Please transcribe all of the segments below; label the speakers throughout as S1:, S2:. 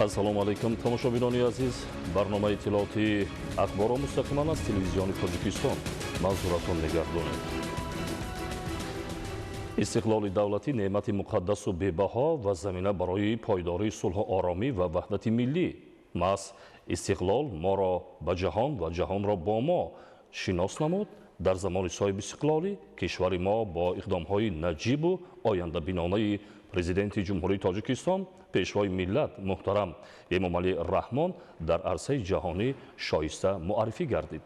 S1: ассалому алайкум тамошобинони азиз, барномаи иттилооти ахборо мустақиман аз телевизиони Тоҷикистон манзуратон мегардонем. истиқлоли давлатӣ неъмати муқаддасу бебаҳо ва замина барои пойдории сулҳу оромӣ ва ваҳдати миллӣ. Мас истиқлол моро ба ҷаҳон ва ҷаҳонро бо мо шинос намуд. дар замони соҳиби истиқлолӣ кишвари мо бо иқдомҳои наҷибу ояндабинонаи президенти ҷумҳурии Тоҷикистон пешвои миллат муҳтарам Эмомалӣ Раҳмон дар арсаи ҷаҳонӣ шоиста муаррифӣ гардид.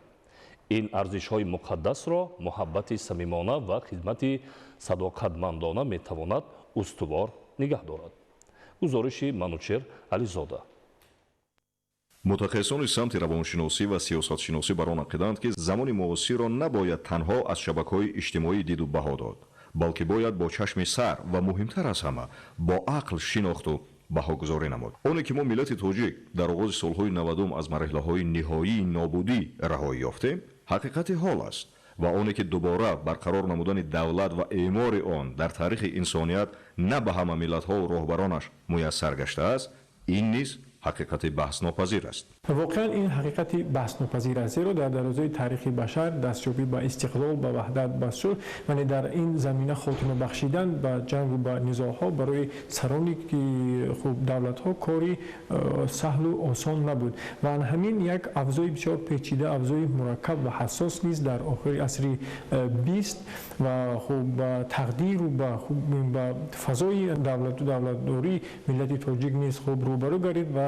S1: ин арзишҳои муқаддасро муҳаббати самимона ва хидмати садоқатмандона метавонад устувор нигаҳ дорад. гузориши Манучер Ализода.
S2: мутахассисони самти равоншиносӣ ва сиёсатшиносӣ бар он ақиданд ки замони муосирро набояд танҳо аз шабакаҳои иҷтимоӣ диду баҳо дод, балки бояд бо чашми сар ва муҳимтар аз ҳама бо ақл шинохту баҳогузорӣ намуд. оне ки мо миллати тоҷик дар оғози солҳои 90 аз марҳилаҳои ниҳоии нобудӣ раҳоӣ ёфтем, ҳақиқати ҳол аст ва оне ки дубора барқарор намудани давлат ва эъмори он дар таърихи инсоният на ба ҳама миллатҳову роҳбаронаш муяссар гаштааст, ин низ ҳақиқати баҳснопазир аст.
S3: воқеан ин ҳақиқати баҳснопазир аст, зеро дар дарозаи таърихи башар дастёбӣ ба истиқлол, ба ваҳдат баҳс шуд, вале дар ин замина хотима бахшидан ба ҷангу ба низоъҳо барои сарони давлатҳо кори саҳлу осон набуд ва ҳамин як авзои бисёр печида, авзои мураккаб ва ҳассос низ дар охири асри 20 ва ба тақдиру ба фазои давлату давлатдории миллати тоҷик низ рӯбарӯ гардид ва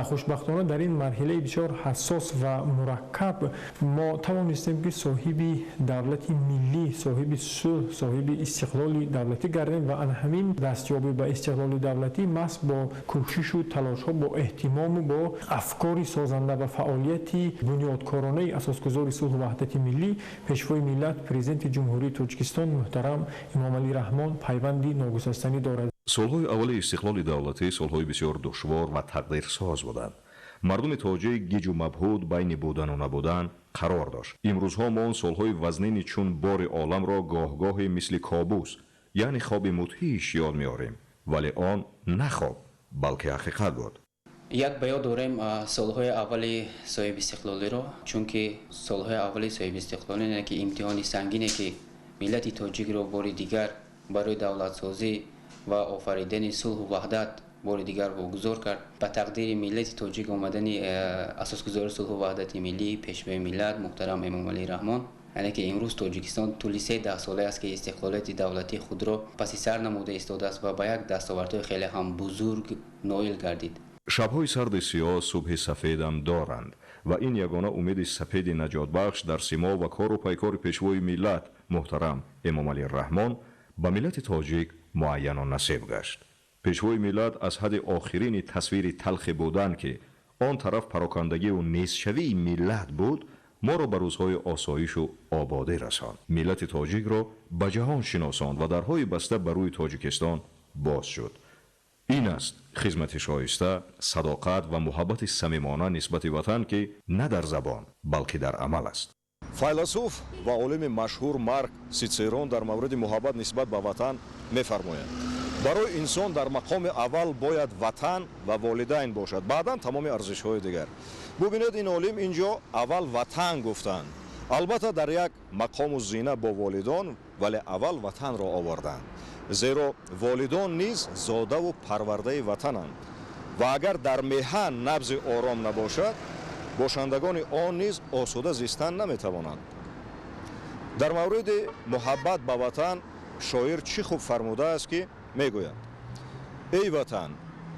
S3: хушбахтона дар ин марҳилаи бисёр ҳассос ва мураккаб мо тавонистем ки соҳиби давлати миллӣ, соҳиби сулҳ, соҳиби истиқлоли давлатӣ гардем ва ҳамин дастёбӣ ба истиқлоли давлатӣ маҳз бо кӯшишу талошҳо, бо эҳтимому бо афкори созанда ва фаъолияти бунёдкоронаи асосгузори сулҳу ваҳдати миллӣ пешвои миллат президенти ҷумҳурии Тоҷикистон муҳтарам Эмомалӣ Раҳмон пайванди ногусастанӣ дорад.
S2: солҳои аввали истиқлоли давлатӣ солҳои бисёр душвор ва тақдирсоз буданд. мардуми тоҷик гиҷу мабҳуд байни будану набудан қарор дошт. имрӯзҳо мо он солҳои вазнини чун бори оламро гоҳ-гоҳе мисли кобус, яъне хоби мудҳиш ёд меорем, вале он на хоб, балки ҳақиқат буд.
S4: як ба ёд дорем солҳои аввали соҳиби истиқлолиро, чунки солҳои аввали соҳиби истиқлолӣ не ки имтиҳони сангине ки миллати тоҷикро бори дигар барои давлатсозӣ ва офаридани сулҳу ваҳдат бори дигар вогузор кард. ба тақдири миллати тоҷик омадани асосгузори сулҳу ваҳдати миллӣ пешвои миллат муҳтарам Эмомалӣ Раҳмон, яъне ки имрӯз Тоҷикистон тӯли 3 сола аст ки истиқлолияти давлатии худро паси сар намуда истодааст ва ба як дастовардҳои хеле ҳам бузург ноил гардид.
S2: шабҳои сарди сиёҳ субҳи сафедам доранд ва ин ягона умеди сапеди наҷотбахш дар симо ва кору пайкори пешвои миллат муҳтарам Эмомалӣ Раҳмон ба миллати тоҷик муайяну насиб гашт. пешвои миллат аз ҳадди охирини тасвири талхи будан ки он тараф парокандагию нестшавии миллат буд, моро ба рӯзҳои осоишу ободӣ расонд. миллати тоҷикро ба ҷаҳон шиносонд ва дарҳои баста ба рӯи Тоҷикистон боз шуд. ин аст хизмати шоиста, садоқат ва муҳаббати самимона нисбати ватан ки на дар забон, балки дар амал аст. файласуф ва олими машҳур Марк Сицерон дар мавриди муҳаббат нисбат ба ватан мефармояд: барои инсон дар мақоми аввал бояд ватан ва волидайн бошад, баъдан тамоми арзишҳои дигар. бубинед ин олим инҷо аввал ватан гуфтанд, албатта дар як мақому зина бо волидон, вале аввал ватанро оварданд, зеро волидон низ зодаву парвардаи ватананд ва агар дар меҳан набзи ором набошад, бошандагони он низ осуда зистан наметавонанд. дар мавриди муҳаббат ба ватан шоир чӣ хуб фармудааст ки мегӯяд: эй ватан,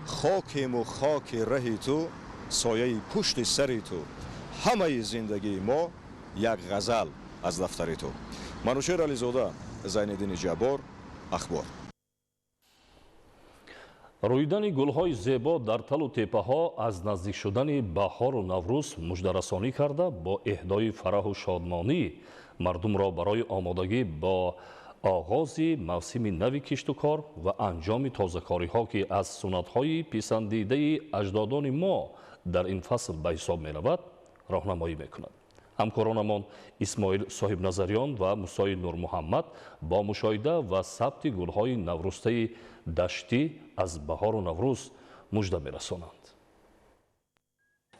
S2: хокему хоки раҳи ту, сояи пушти сари ту, ҳамаи зиндагии мо як ғазал аз дафтари ту. Манушер Ализода, Зайниддини Ҷаббор, Ахбор.
S1: рӯйдани гулҳои зебо дар талу теппаҳо аз наздик шудани баҳору наврӯз муждарасонӣ карда бо эҳдои фараҳу шодмонӣ мардумро барои омодагӣ бо оғози мавсими нави киштукор ва анҷоми тозакориҳо ки аз суннатҳои писандидаи аҷдодони мо дар ин фасл ба ҳисоб меравад роҳнамоӣ мекунад. ҳамкоронамон Исмоил Соҳибназарён ва Мусои Нурмуҳаммад бо мушоҳида ва сабти гулҳои наврӯзтаи даштӣ аз баҳору наврӯз мужда мерасонанд.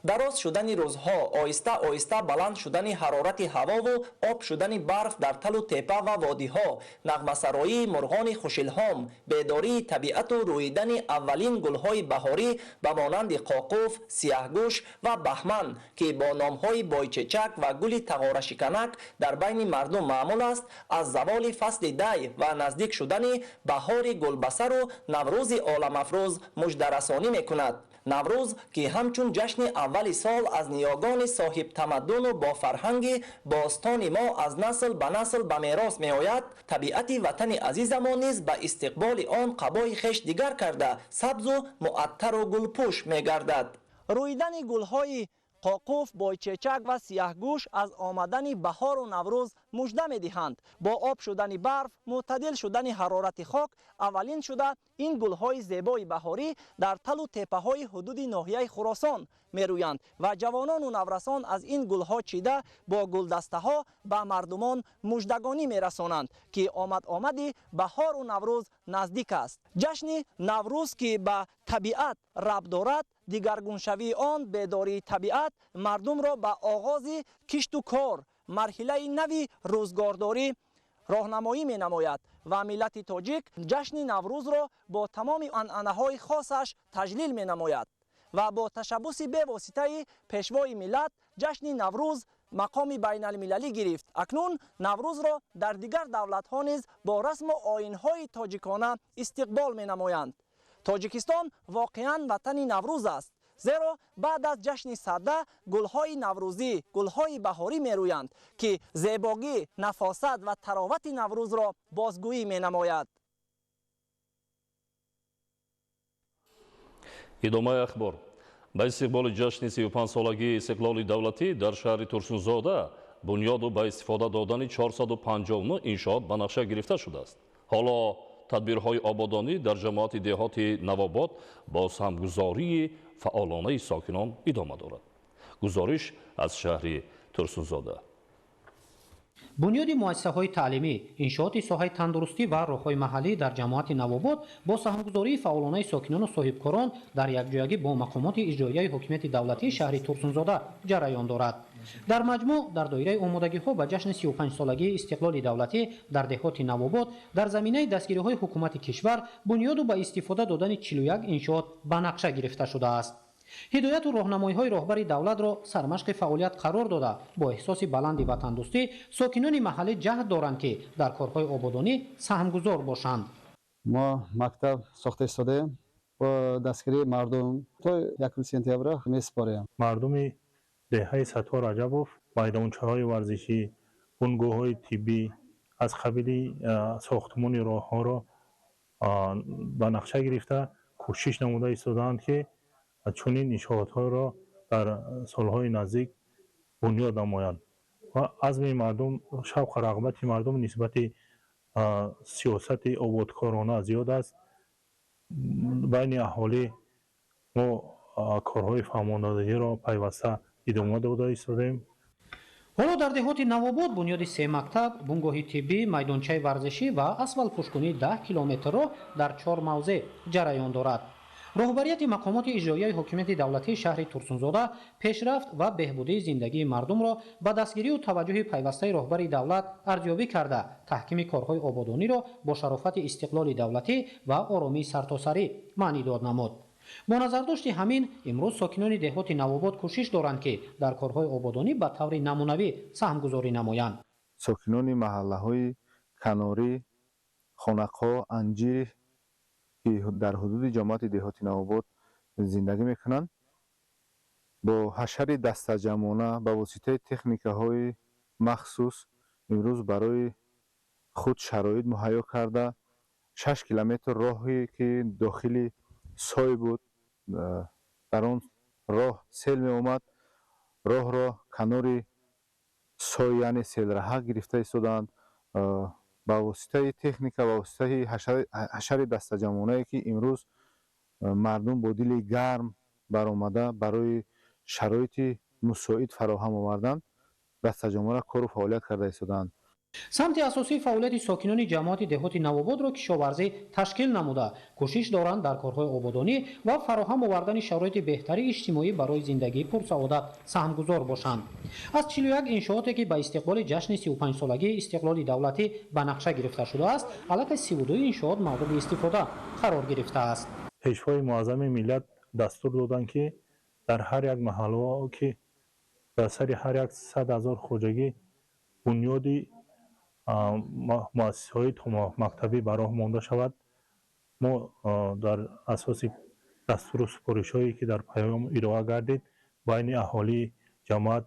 S5: дароз шудани рӯзҳо, оҳиста оҳиста баланд шудани ҳарорати ҳавову об шудани барф дар талу теппа ва водиҳо, нағмасароии мурғони хушилҳом, бедории табиату рӯидани аввалин гулҳои баҳорӣ ба монанди қоқуф, сияҳгӯш ва баҳман, ки бо номҳои бойчечак ва гули тағорашиканак дар байни мардум маъмул аст, аз заволи фасли дай ва наздик шудани баҳори гулбасару наврӯзи оламафрӯз муждарасонӣ мекунад. наврӯз ки ҳамчун ҷашни аввали сол аз ниёгони соҳибтамаддуну бофарҳанги бостони мо аз насл ба насл ба мерос меояд, табиати ватани азизамон низ ба истиқболи он қабои хеш дигар карда сабзу муаттару гулпӯш мегардад. рӯидани гулҳои қоқуф, бойчечак ва сияҳгӯш аз омадани баҳору наврӯз мужда медиҳанд. бо об шудани барф, мӯътадил шудани ҳарорати хок, аввалин шуда ин гулҳои зебои баҳорӣ дар талу теппаҳои ҳудуди ноҳияи Хуросон мерӯянд ва ҷавонону наврасон аз ин гулҳо чида бо гулдастаҳо ба мардумон муждагонӣ мерасонанд, ки омади баҳору наврӯз наздик аст. ҷашни наврӯз ки ба табиат рабт дорад, дигаргуншавии он, бедории табиат мардумро ба оғози кишту кор, марҳилаи нави рӯзгордорӣ роҳнамоӣ менамояд ва миллати тоҷик ҷашни наврӯзро бо тамоми анъанаҳои хосаш таҷлил менамояд ва бо ташаббуси бевоситаи пешвои миллат ҷашни наврӯз мақоми байналмилалӣ гирифт. акнун наврӯзро дар дигар давлатҳо низ бо расму оинҳои тоҷикона истиқбол менамоянд. тоҷикистон воқеан ватани наврӯз аст, зеро баъд аз ҷашни садда гулҳои наврӯзӣ, гулҳои баҳорӣ мерӯянд, ки зебогӣ, нафосат ва таровати наврӯзро бозгӯӣ менамояд.
S1: идомаи ахбор. ба истиқболи ҷашни 35-солагии истиқлоли давлатӣ дар шаҳри Турсунзода бунёду ба истифода додани 459 иншоот ба нақша гирифта шудааст. ҳоло тадбирҳои ободонӣ дар ҷамоати деҳоти Навобод бо самгузории фаъолонаи сокинон идома дорад. гузориш аз шаҳри Турсунзода.
S6: бунёди муассисаҳои таълимӣ, иншооти соҳаи тандурустӣ ва роҳҳои маҳаллӣ дар ҷамоати Навобод бо саҳмгузории фаъолонаи сокинону соҳибкорон дар якҷоягӣ бо мақомоти иҷроияи ҳокимияти давлатии шаҳри Турсунзода ҷараён дорад. дар маҷмӯъ дар доираи омодагиҳо ба ҷашни 35-солагии истиқлоли давлатӣ дар деҳоти Навобод дар заминаи дастгириҳои ҳукумати кишвар бунёду ба истифода додани 41 иншоот ба нақша гирифта шудааст. ҳидояту роҳнамоиҳои роҳбари давлатро сармашқи фаъолият қарор дода бо эҳсоси баланди ватандӯстӣ сокинони маҳаллӣ ҷаҳд доранд ки дар корҳои ободонӣ саҳмгузор бошанд.
S7: мо мактаб сохта истодаем бо дастгирии мардум то 1 сентябр месупорем.
S8: мардуми деҳаи Саттор Раҷабов майдончаҳои варзишӣ, бунгоҳҳои тиббӣ аз қабили сохтмони роҳҳоро ба нақша гирифта кӯшиш намуда истоданд ки чунин иншоотҳоро дар солҳои наздик бунёд намоянд ва азми мардум, шавқу рағбати мардум нисбати сиёсати ободкорона зиёд аст. байни аҳолӣ мо корҳои фаҳмондодагиро пайваста идома дода истодем.
S6: ҳоло дар деҳоти Навобод бунёди 3 мактаб, бунгоҳи тиббӣ, майдончаи варзишӣ ва асфалтпӯшкунии 10 километр роҳ дар 4 мавзеъ ҷараён дорад. роҳбарияти мақомоти иҷроияи ҳокимияти давлатии шаҳри Турсунзода пешрафт ва беҳбудии зиндагии мардумро ба дастгирию таваҷҷуҳи пайвастаи роҳбари давлат арзёбӣ карда таҳкими корҳои ободониро бо шарофати истиқлоли давлатӣ ва оромии сартосарӣ маънидор намуд. бо назардошти ҳамин имрӯз сокинони деҳоти Навобод кӯшиш доранд ки дар корҳои ободонӣ ба таври намунавӣ саҳмгузорӣ намоянд.
S7: сокинони маҳаллаҳои Канорӣ, Хонақҳо, Анҷир ки дар ҳудуди ҷамоати деҳоти Навобод зиндагӣ мекунанд бо ҳашари дастаҷамона ба воситаи техникаҳои махсус имрӯз барои худ шароит муҳайё карда 6 километр роҳе ки дохили сой буд, дар он роҳ сел меомад, роҳро канори сой яъне селраҳак гирифта истоданд ба воситаи техника, ба воситаи ҳашари дастаҷамонае ки имрӯз мардум бо дили гарм баромада барои шароити мусоид фароҳам оварданд, дастаҷамона кору фаъолият карда истоданд.
S6: самти асосии фаъолияти сокинони ҷамоати деҳоти навободро кишоварзӣ ташкил намуда кӯшиш доранд дар корҳои ободонӣ ва фароҳам овардани шароити беҳтари иҷтимоӣ барои зиндагии пурсаодат саҳмгузор бошанд. Аз 41 иншооте ки ба истиқболи ҷашни 35-солагии истиқлоли давлатӣ ба нақша гирифта шудааст, аллакай 32 иншоот мавриди истифода қарор гирифтааст.
S8: пешвои муаззами миллат дастур доданд ки дар ҳар як маҳалло ки дар сари ҳар як 100 000 хоҷагӣ бунёди муассисаҳои мактабӣ ба роҳ монда шавад. мо дар асоси дастуру супоришҳое ки дар паём ироа гардид байни аҳолии ҷамоат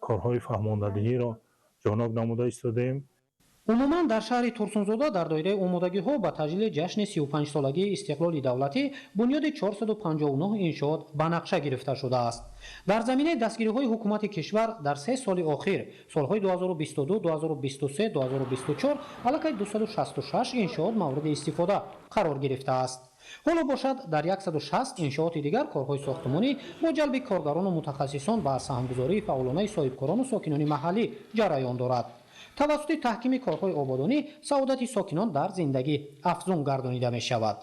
S8: корҳои фаҳмондадиҳиро ҷоноб намуда истодаем.
S6: умуман дар шаҳри турсунзода дар доираи омодагиҳо ба таҷлили ҷашни 35-солагии истиқлоли давлатӣ бунёди 459 иншоот ба нақша гирифта шудааст. дар заминаи дастгириҳои ҳукумати кишвар дар 3 соли охир солҳои 2022, 2023, 2024 аллакай 266 иншоот мавриди истифода қарор гирифтааст. ҳоло бошад дар 160 иншооти дигар корҳои сохтмонӣ бо ҷалби коргарону мутахассисон ба саҳмгузории фаъолонаи соҳибкорону сокинони маҳаллӣ ҷараён дорад. тавассути таҳкими корҳои ободонӣ саодати сокинон дар зиндагӣ афзун гардонида мешавад.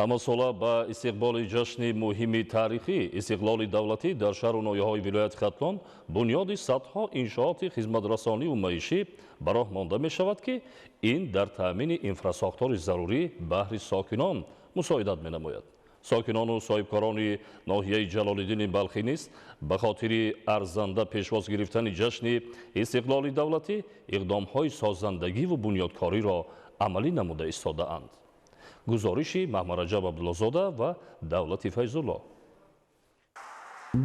S1: ҳамасола ба истиқболи ҷашни муҳими таърихӣ истиқлоли давлатӣ дар шаҳру ноҳияҳои вилояти хатлон бунёди садҳо иншооти хизматрасониву маишӣ ба роҳ монда мешавад ки ин дар таъмини инфрасохтори зарурӣ баҳри сокинон мусоидат менамояд. сокинону соҳибкорони ноҳияи ҷалолиддини балхӣ низ ба хотири арзанда пешвоз гирифтани ҷашни истиқлоли давлатӣ иқдомҳои созандагиву бунёдкориро амалӣ намуда истодаанд. гузориши маҳмараҷаб абдуллозода ва давлати файзулло.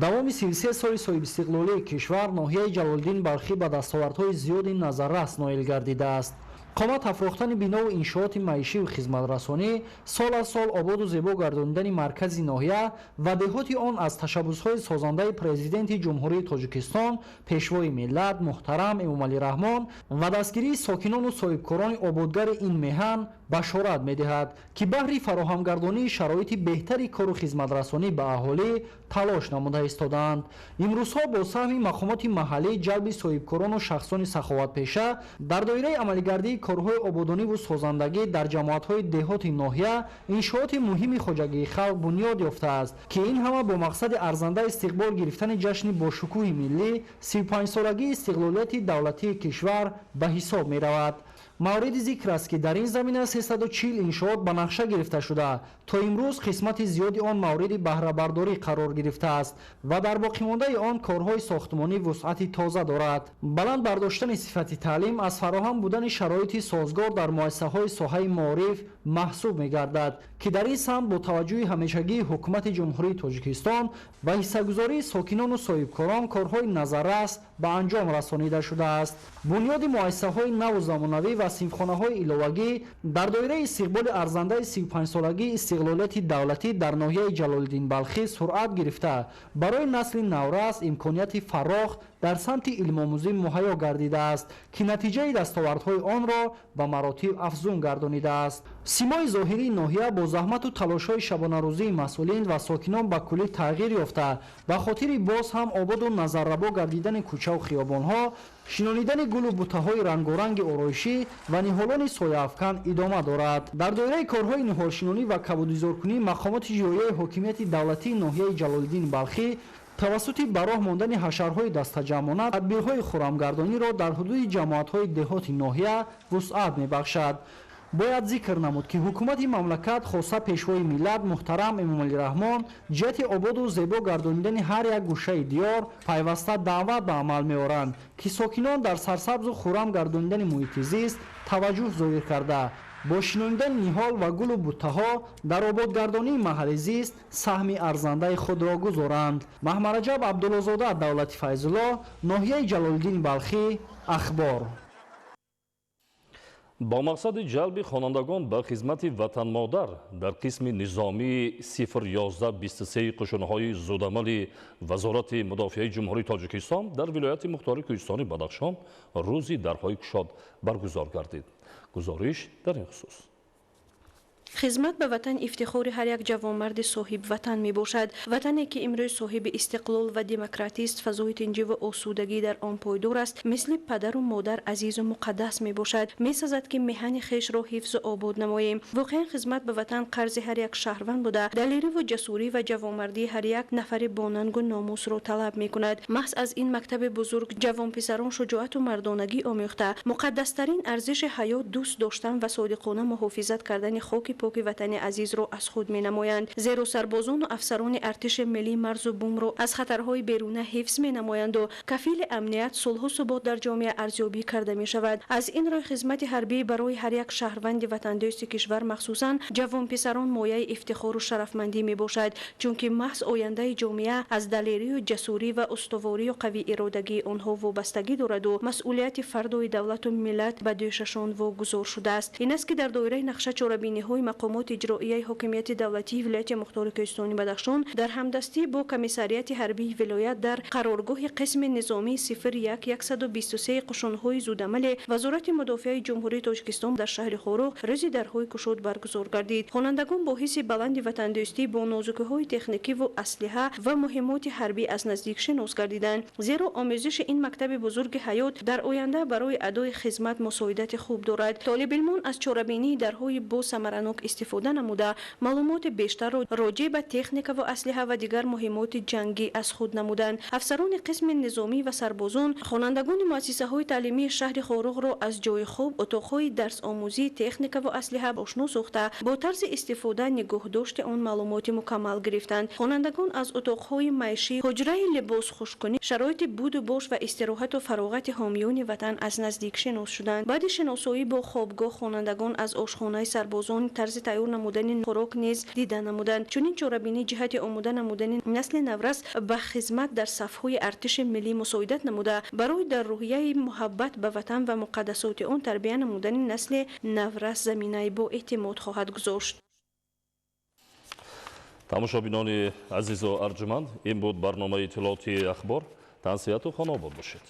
S9: давоми 33 соли соҳибистиқлолии кишвар ноҳияи ҷалолиддин балхӣ ба дастовардҳои зиёди назаррас ноил гардидааст. қомат афрохтани бинову иншооти маишиву хизматрасонӣ, сол аз сол ободу зебо гардонидани маркази ноҳия ва деҳоти он аз ташаббусҳои созандаи президенти ҷумҳурии Тоҷикистон, пешвои миллат муҳтарам Эмомалӣ Раҳмон ва дастгирии сокинону соҳибкорони ободгари ин меҳан башорат медиҳад ки баҳри фароҳамгардонии шароити беҳтари кору хизматрасонӣ ба аҳолӣ талош намуда истодаанд. имрӯзҳо бо саҳми мақомоти маҳаллӣ ҷалби соҳибкорону шахсони саховатпеша дар доираи амалигардии корҳои ободониву созандагӣ дар ҷамоатҳои деҳоти ноҳия иншооти муҳими хоҷагии халқ бунёд ёфтааст ки ин ҳама бо мақсади арзанда истиқбол гирифтани ҷашни бошукӯҳи миллӣ 35-солагии истиқлолияти давлатии кишвар ба ҳисоб меравад. мавриди зикр аст ки дар ин замина 340 иншоот ба нақша гирифта шуда то имрӯз қисмати зиёди он мавриди баҳрабардорӣ қарор гирифтааст ва дар боқимондаи он корҳои сохтмонӣ вусъати тоза дорад. баланд бардоштани сифати таълим аз фароҳам будани шароити созгор дар муассисаҳои соҳаи маориф маҳсуб мегардад ки дар ин самт бо таваҷҷӯҳи ҳамешагии ҳукумати ҷумҳурии Тоҷикистон ва ҳиссагузории сокинону соҳибкорон корҳои назаррас ба анҷом расонида шудааст. бунёди муассисаҳои наву замонавӣ ва синфхонаҳои иловагӣ дар доираи истиқболи арзандаи 35-солагии истиқлолияти давлатӣ дар ноҳияи ҷалолиддин балхӣ суръат гирифта барои насли наврас имконияти фарох дар самти илмомӯзӣ муҳайё гардидааст ки натиҷаи дастовардҳои онро ба маротиб афзун гардонидааст. симои зоҳирии ноҳия бо заҳмату талошҳои шабонарӯзии масъулин ва сокинон ба куллӣ тағйир ёфта ба хотири боз ҳам ободу назаррабо гардидани кӯчаву хиёбонҳо, шинонидани гулу бутаҳои рангоранги ороишӣ ва ниҳолони сояафкан идома дорад. дар доираи корҳои ниҳолшинонӣ ва кабудизоркунии мақомоти ҷоияи ҳокимияти давлатии ноҳияи ҷалолиддин балхӣ тавассути ба роҳ мондани ҳашарҳои дастаҷамона тадбирҳои хуррамгардониро дар ҳудуди ҷамоатҳои деҳоти ноҳия вусъат мебахшад. бояд зикр намуд ки ҳукумати мамлакат хоса пешвои миллат муҳтарам Эмомалӣ Раҳмон ҷиҳати ободу зебо гардонидани ҳар як гӯшаи диёр пайваста даъват ба амал меоранд ки сокинон дар сарсабзу хуррам гардонидани муҳити зист таваҷҷӯҳ зоҳир карда бо шинонидани ниҳол ва гулу буттаҳо дар ободгардонии маҳалли зист саҳми арзандаи худро гузоранд. маҳмараҷаб абдуллозода, давлати файзулло, ноҳияи ҷалолиддин балхӣ, ахбор.
S1: با مقصد جلب خوانندگان به خدمت وطن مادر در قسم نظامی 01123 قشون‌های زودعمل وزارت مدافعه جمهوری تاجیکستان در ولایت مختار کوهستانی بدخشان روزی درهای گشاد برگزار گردید. گزارش در این خصوص.
S10: خدمت به وطن افتخار هر یک جوانمرد صاحب وطن می باشد. وطنی که امروز صاحب استقلال و دموکراسی است، فضای تنجی و آسودگی در آن پایدار است، مثل پدر و مادر عزیز و مقدس می باشد. می سازد که میهن خیش را حفظ و آباد نماییم. واقعا خدمت به وطن قرض هر یک شهروند بوده. دلیری و جسوری و جوانمردی هر یک نفر با ننگ و ناموس را طلب می کند. محض از این مکتب بزرگ جوان پسران شجاعت و مردانگی آموخته مقدسترین ارزش حیات، دوست داشتن و صادقانه محافظت کردن خاک پاک وطن عزیز را از خود می نمایند. زیرا سربازان و افسران ارتش ملی مرز و بوم را از خطرهای بیرونه حفظ می نمایند و کفیل امنیت، صلح و ثبات در جامعه ارزیابی کرده می شود. از این راه خدمت حربی برای هر یک شهروند وطن دوست کشور، مخصوصا جوان پسران، مایه افتخار و شرفمندی می باشد، چون که محض آینده جامعه از دلیری و جسوری و استواری و قوی ارادگی آنها وابستگی دارد و مسئولیت فرد و دولت و ملت به دوششان واگذار شده است. این است که در دایره نقشه چاره‌بینی های مقامات اجرایی حاکمیت دولتی ولایت مختار کوهستانی بدخشان در همدستی با کمیسریت حربی ولایت در قرارگاه قسم نظامی 01-123 قشون‌های زودعمل وزارت مدافع جمهوری تاجیکستان در شهر خاروغ روز درهای کشاد برگزار گردید. خوانندگان با حس بلند وطن دوستی با نازوکی‌های تکنیکی و اسلحه و مهمات حربی از نزدیک شناس گردیدند، زیرا آموزش این مکتب بزرگ حیات در آینده برای ادای خدمت مساعدت خوب دارد. طالب علمان از چاره‌بینی درهای با ثمرناک استفاده نموده معلومات بیشتر را راجع به تکنیک و اسلحه و دیگر مهمات جنگی از خود نمودند. افسران قسم نظامی و سربازان خوانندگان مؤسسه‌های تعلیمی شهر خاروغ را از جای خوب، اتاق‌های درس آموزی، تکنیک و اسلحه آشنا ساخته با طرز استفاده نگهداشت آن معلومات مکمل گرفتند. خوانندگان از اتاق‌های معیشی، حجره لباس خشک‌کنی، شرایط بود و باش و استراحت و فراغت حامیان وطن از نزدیک شناس شدند. بعد شناسایی با خوابگاه، خوانندگان از آشخانه سربازان طرز تیار نمودن خوراک نیز دیده نمودند. چنین چاره‌بینی جهت آماده نمودن نسل نورس به خدمت در صف‌های ارتش ملی مساعدت نموده برای در روحیه محبت به وطن و مقدسات آن تربیت نمودن نسل نورس زمینه با اعتماد خواهد گذاشت.
S1: тамошобинони азизу арҷуманд, ин буд барномаи иттилооти ахбор. Тансияту хонобод бошед.